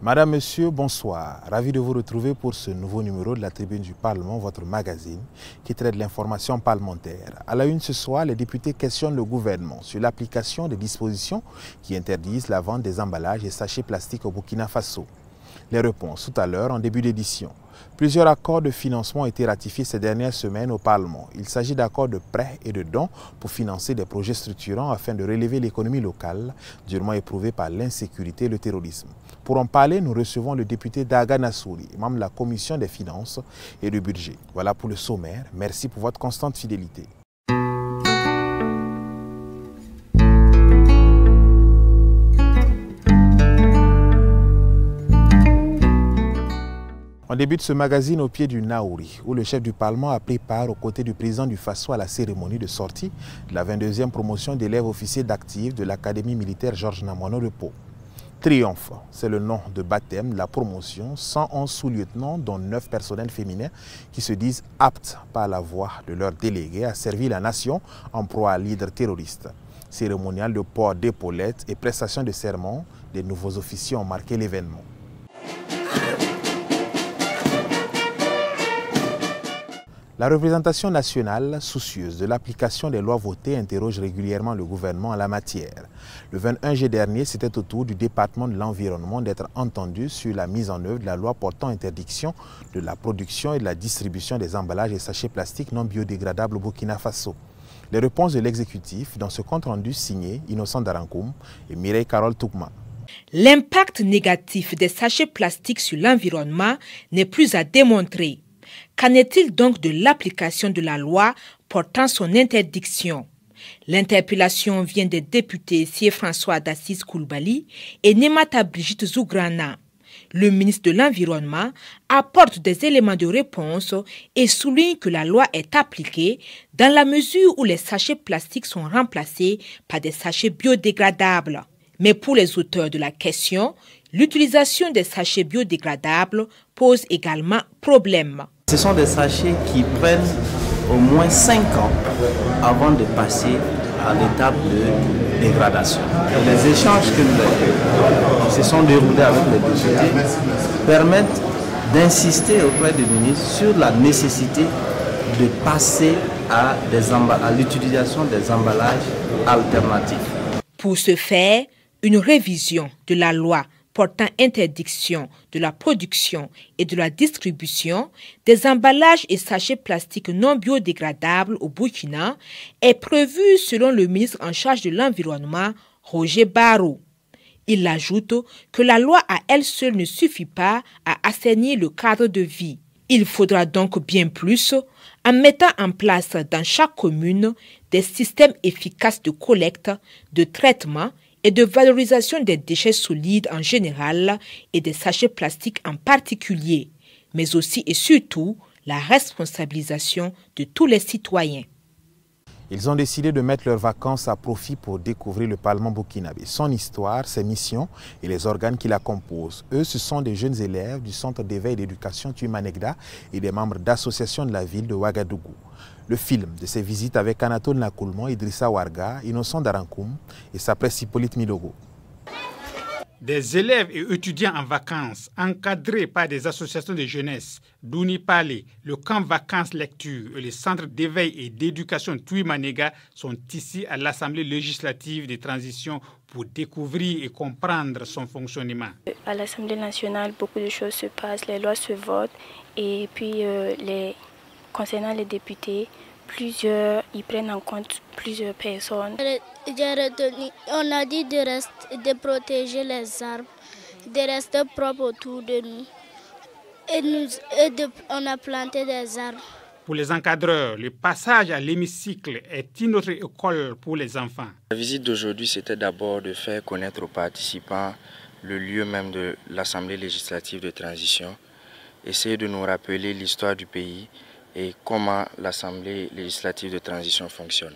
Madame, Monsieur, bonsoir. Ravi de vous retrouver pour ce nouveau numéro de la Tribune du Parlement, votre magazine qui traite de l'information parlementaire. À la une ce soir, les députés questionnent le gouvernement sur l'application des dispositions qui interdisent la vente des emballages et sachets plastiques au Burkina Faso. Les réponses tout à l'heure en début d'édition. Plusieurs accords de financement ont été ratifiés ces dernières semaines au Parlement. Il s'agit d'accords de prêts et de dons pour financer des projets structurants afin de relever l'économie locale, durement éprouvée par l'insécurité et le terrorisme. Pour en parler, nous recevons le député Daga Nassouri, membre de la Commission des finances et du budget. Voilà pour le sommaire. Merci pour votre constante fidélité. On débute ce magazine au pied du Naouri, où le chef du Parlement a pris part aux côtés du président du Faso à la cérémonie de sortie de la 22e promotion d'élèves officiers d'actifs de l'Académie militaire Georges Namono de Pau. Triomphe, c'est le nom de baptême de la promotion, 111 sous-lieutenants, dont 9 personnels féminins qui se disent aptes par la voix de leurs délégués à servir la nation en proie à leader terroriste. Cérémonial de port d'épaulettes et prestation de serment des nouveaux officiers ont marqué l'événement. La représentation nationale, soucieuse de l'application des lois votées, interroge régulièrement le gouvernement en la matière. Le 21 juillet dernier, c'était au tour du département de l'environnement d'être entendu sur la mise en œuvre de la loi portant interdiction de la production et de la distribution des emballages et sachets plastiques non biodégradables au Burkina Faso. Les réponses de l'exécutif dans ce compte-rendu signé Innocent Darankoum et Mireille Carole Toukma. L'impact négatif des sachets plastiques sur l'environnement n'est plus à démontrer. Qu'en est-il donc de l'application de la loi portant son interdiction? L'interpellation vient des députés Sié François d'Assis Koulibaly et Nemata Brigitte Zougrana. Le ministre de l'Environnement apporte des éléments de réponse et souligne que la loi est appliquée dans la mesure où les sachets plastiques sont remplacés par des sachets biodégradables. Mais pour les auteurs de la question, l'utilisation des sachets biodégradables pose également problème. Ce sont des sachets qui prennent au moins 5 ans avant de passer à l'étape de dégradation. Les échanges que nous se sont déroulés avec les députés permettent d'insister auprès du ministre sur la nécessité de passer à l'utilisation des emballages alternatifs. Pour ce faire, une révision de la loi portant interdiction de la production et de la distribution des emballages et sachets plastiques non biodégradables au Burkina est prévue selon le ministre en charge de l'Environnement, Roger Barrot. Il ajoute que la loi à elle seule ne suffit pas à assainir le cadre de vie. Il faudra donc bien plus en mettant en place dans chaque commune des systèmes efficaces de collecte, de traitement et de valorisation des déchets solides en général et des sachets plastiques en particulier, mais aussi et surtout la responsabilisation de tous les citoyens. Ils ont décidé de mettre leurs vacances à profit pour découvrir le Parlement burkinabé, son histoire, ses missions et les organes qui la composent. Eux, ce sont des jeunes élèves du Centre d'éveil et d'éducation Tuimanegda et des membres d'associations de la ville de Ouagadougou. Le film de ces visites avec Anatole Nakoulman, Idrissa Warga, Innocent Darankoum et sa presse Hippolyte Milogo. Des élèves et étudiants en vacances, encadrés par des associations de jeunesse, Douni Palé, le camp vacances lecture et le centre d'éveil et d'éducation Tuimanega sont ici à l'Assemblée législative de transition pour découvrir et comprendre son fonctionnement. À l'Assemblée nationale, beaucoup de choses se passent, les lois se votent et puis concernant les députés, ils prennent en compte plusieurs personnes. J'ai retenu, on a dit de protéger les arbres, de rester propre autour de nous. On a planté des arbres. Pour les encadreurs, le passage à l'hémicycle est une autre école pour les enfants. La visite d'aujourd'hui, c'était d'abord de faire connaître aux participants le lieu même de l'Assemblée législative de transition, essayer de nous rappeler l'histoire du pays et comment l'Assemblée législative de transition fonctionne.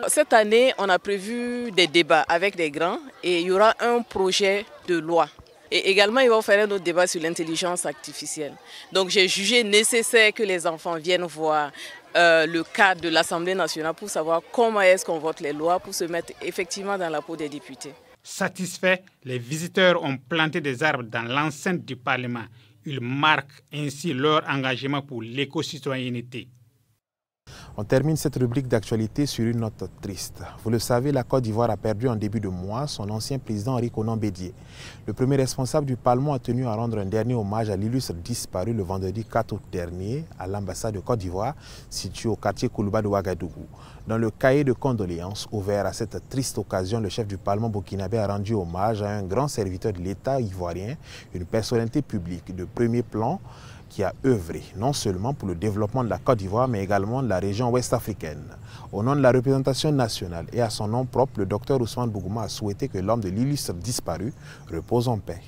Cette année, on a prévu des débats avec des grands et il y aura un projet de loi. Et également, il va faire un autre débat sur l'intelligence artificielle. Donc j'ai jugé nécessaire que les enfants viennent voir le cadre de l'Assemblée nationale pour savoir comment est-ce qu'on vote les lois pour se mettre effectivement dans la peau des députés. Satisfaits, les visiteurs ont planté des arbres dans l'enceinte du Parlement. Ils marquent ainsi leur engagement pour l'éco-citoyenneté. On termine cette rubrique d'actualité sur une note triste. Vous le savez, la Côte d'Ivoire a perdu en début de mois son ancien président Henri Konan Bédié. Le premier responsable du Parlement a tenu à rendre un dernier hommage à l'illustre disparu le vendredi 4 août dernier à l'ambassade de Côte d'Ivoire située au quartier Koulouba de Ouagadougou. Dans le cahier de condoléances ouvert à cette triste occasion, le chef du Parlement burkinabé a rendu hommage à un grand serviteur de l'État ivoirien, une personnalité publique de premier plan, qui a œuvré non seulement pour le développement de la Côte d'Ivoire, mais également de la région ouest-africaine. Au nom de la représentation nationale et à son nom propre, le docteur Ousmane Bougouma a souhaité que l'homme de l'illustre disparu repose en paix.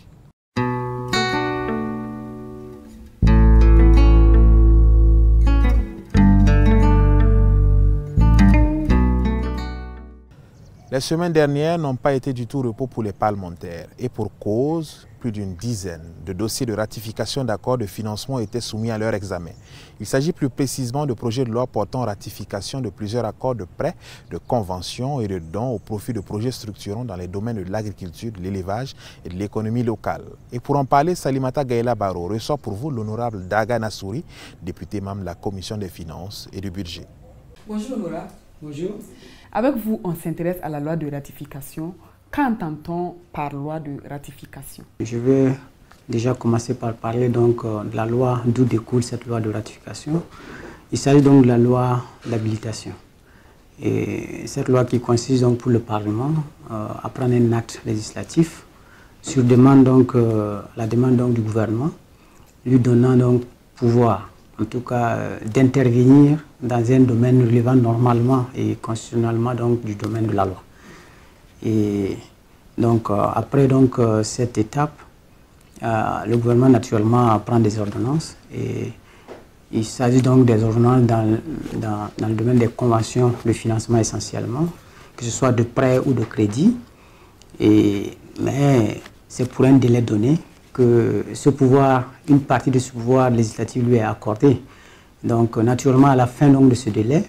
Les semaines dernières n'ont pas été du tout repos pour les parlementaires et pour cause, plus d'une dizaine de dossiers de ratification d'accords de financement étaient soumis à leur examen. Il s'agit plus précisément de projets de loi portant ratification de plusieurs accords de prêt, de conventions et de dons au profit de projets structurants dans les domaines de l'agriculture, de l'élevage et de l'économie locale. Et pour en parler, Salimata Gaïla Baro reçoit pour vous l'honorable Daga Nassouri, député membre de la Commission des finances et du budget. Bonjour Laura. Bonjour. Avec vous, on s'intéresse à la loi de ratification. Qu'entend-on par loi de ratification? Je vais déjà commencer par parler donc de la loi d'où découle cette loi de ratification. Il s'agit donc de la loi d'habilitation. Et cette loi qui consiste donc pour le Parlement à prendre un acte législatif sur demande donc, la demande donc du gouvernement, lui donnant donc pouvoir, en tout cas d'intervenir dans un domaine relevant normalement et constitutionnellement donc du domaine de la loi. Et donc après donc cette étape, le gouvernement naturellement prend des ordonnances et il s'agit donc des ordonnances dans le domaine des conventions de financement essentiellement, que ce soit de prêt ou de crédit. Mais c'est pour un délai donné que ce pouvoir, une partie de ce pouvoir législatif lui est accordé. Donc naturellement à la fin donc, de ce délai,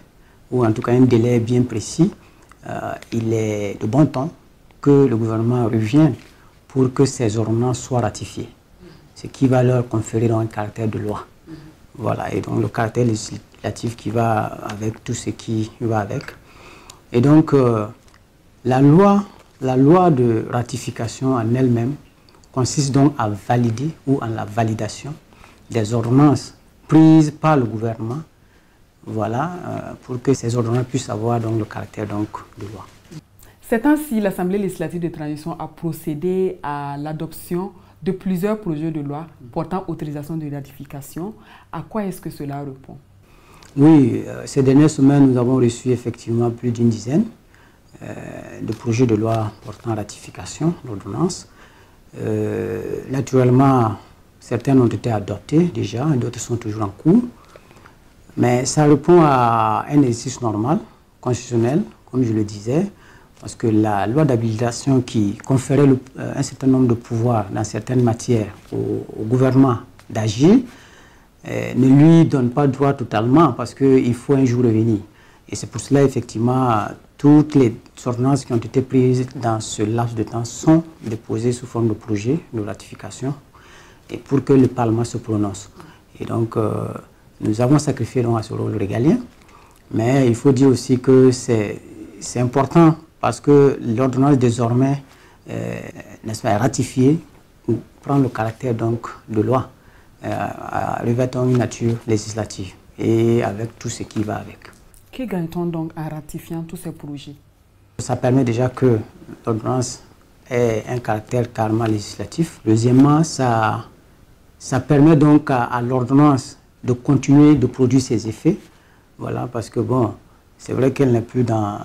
ou en tout cas un délai bien précis, il est de bon temps que le gouvernement revienne pour que ces ordonnances soient ratifiées, ce qui va leur conférer donc un caractère de loi. Voilà, et donc le caractère législatif qui va avec tout ce qui va avec. Et donc la loi de ratification en elle-même consiste donc à valider ou en la validation des ordonnances prises par le gouvernement, voilà, pour que ces ordonnances puissent avoir donc le caractère donc de loi. C'est ainsi l'Assemblée législative de transition a procédé à l'adoption de plusieurs projets de loi portant autorisation de ratification. À quoi est-ce que cela répond? Oui, ces dernières semaines, nous avons reçu effectivement plus d'une dizaine de projets de loi portant ratification d'ordonnances. Naturellement, certains ont été adoptés déjà, d'autres sont toujours en cours. Mais ça répond à un exercice normal, constitutionnel, comme je le disais, parce que la loi d'habilitation qui conférait un certain nombre de pouvoirs dans certaines matières au gouvernement d'agir ne lui donne pas droit totalement parce qu'il faut un jour revenir. Et c'est pour cela, effectivement, toutes les ordonnances qui ont été prises dans ce laps de temps sont déposées sous forme de projet de ratification et pour que le Parlement se prononce. Et donc, nous avons sacrifié donc à ce rôle régalien, mais il faut dire aussi que c'est important parce que l'ordonnance désormais n'est-ce pas, ratifiée ou prend le caractère donc de loi, revêtant une nature législative et avec tout ce qui va avec. Que gagne-t-on donc en ratifiant tous ces projets? Ça permet déjà que l'ordonnance ait un caractère carrément législatif. Deuxièmement, ça permet donc à l'ordonnance de continuer de produire ses effets. Voilà, parce que bon, c'est vrai qu'elle n'est plus dans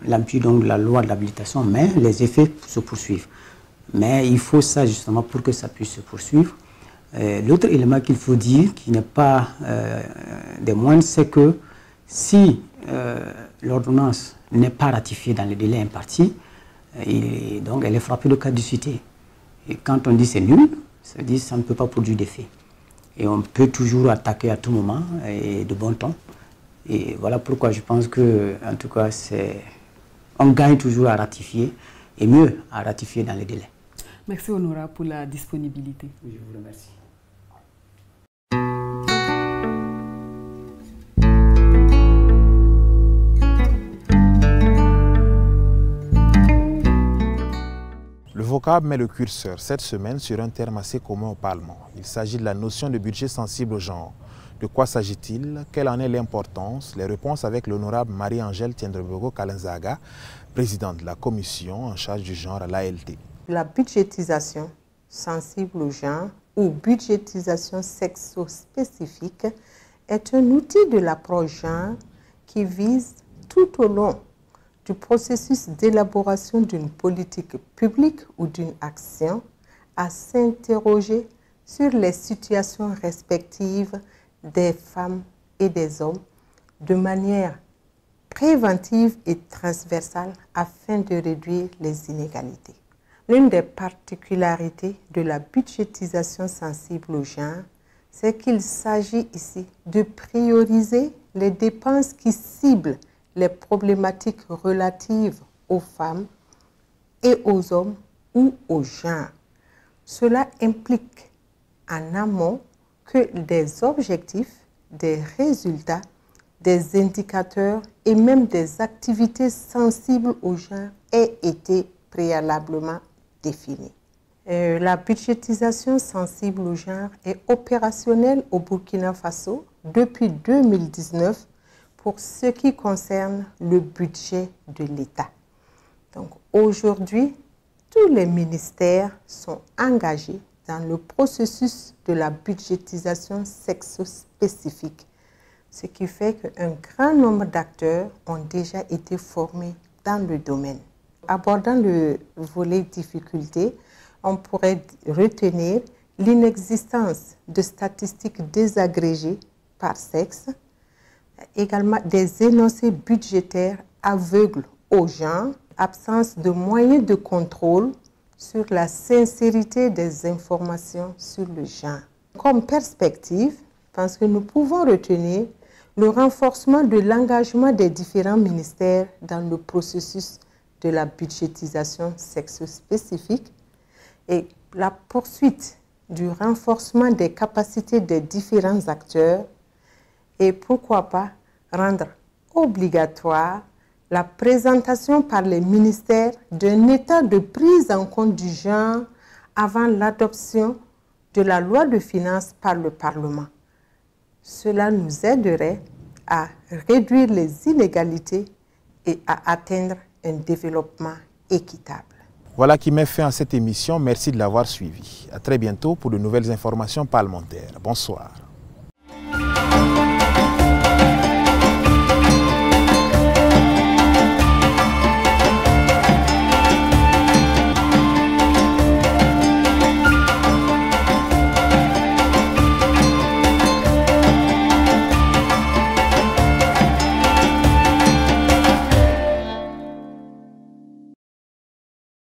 l'empire de la loi de l'habilitation, mais les effets se poursuivent. Mais il faut ça justement pour que ça puisse se poursuivre. L'autre élément qu'il faut dire, qui n'est pas des moindres, c'est que si l'ordonnance n'est pas ratifiée dans le délai imparti, donc elle est frappée de caducité. Et quand on dit c'est nul, ça veut dire que ça ne peut pas produire d'effet. Et on peut toujours attaquer à tout moment et de bon temps. Et voilà pourquoi je pense que, en tout cas, on gagne toujours à ratifier. et mieux à ratifier dans les délais. Merci honorable pour la disponibilité. Je vous remercie. Le vocable met le curseur cette semaine sur un terme assez commun au Parlement. Il s'agit de la notion de budget sensible au genre. De quoi s'agit-il? Quelle en est l'importance? Les réponses avec l'honorable Marie-Angèle Tiendrebogo Kalenzaga, présidente de la commission en charge du genre à l'ALT. La budgétisation sensible au genre ou budgétisation sexo-spécifique est un outil de l'approche genre qui vise tout au long du processus d'élaboration d'une politique publique ou d'une action à s'interroger sur les situations respectives des femmes et des hommes de manière préventive et transversale afin de réduire les inégalités. L'une des particularités de la budgétisation sensible au genre, c'est qu'il s'agit ici de prioriser les dépenses qui ciblent les problématiques relatives aux femmes et aux hommes ou au genre. Cela implique en amont que des objectifs, des résultats, des indicateurs et même des activités sensibles au genre aient été préalablement définis. La budgétisation sensible au genre est opérationnelle au Burkina Faso depuis 2019 pour ce qui concerne le budget de l'État. Donc aujourd'hui, tous les ministères sont engagés dans le processus de la budgétisation sexo-spécifique, ce qui fait qu'un grand nombre d'acteurs ont déjà été formés dans le domaine. Abordant le volet difficulté, on pourrait retenir l'inexistence de statistiques désagrégées par sexe, également des énoncés budgétaires aveugles au genre, absence de moyens de contrôle sur la sincérité des informations sur le genre. Comme perspective, je pense que nous pouvons retenir le renforcement de l'engagement des différents ministères dans le processus de la budgétisation sexo-spécifique et la poursuite du renforcement des capacités des différents acteurs et pourquoi pas rendre obligatoire la présentation par les ministères d'un état de prise en compte du genre avant l'adoption de la loi de finances par le Parlement. Cela nous aiderait à réduire les inégalités et à atteindre un développement équitable. Voilà qui met fin à cette émission. Merci de l'avoir suivi. À très bientôt pour de nouvelles informations parlementaires. Bonsoir.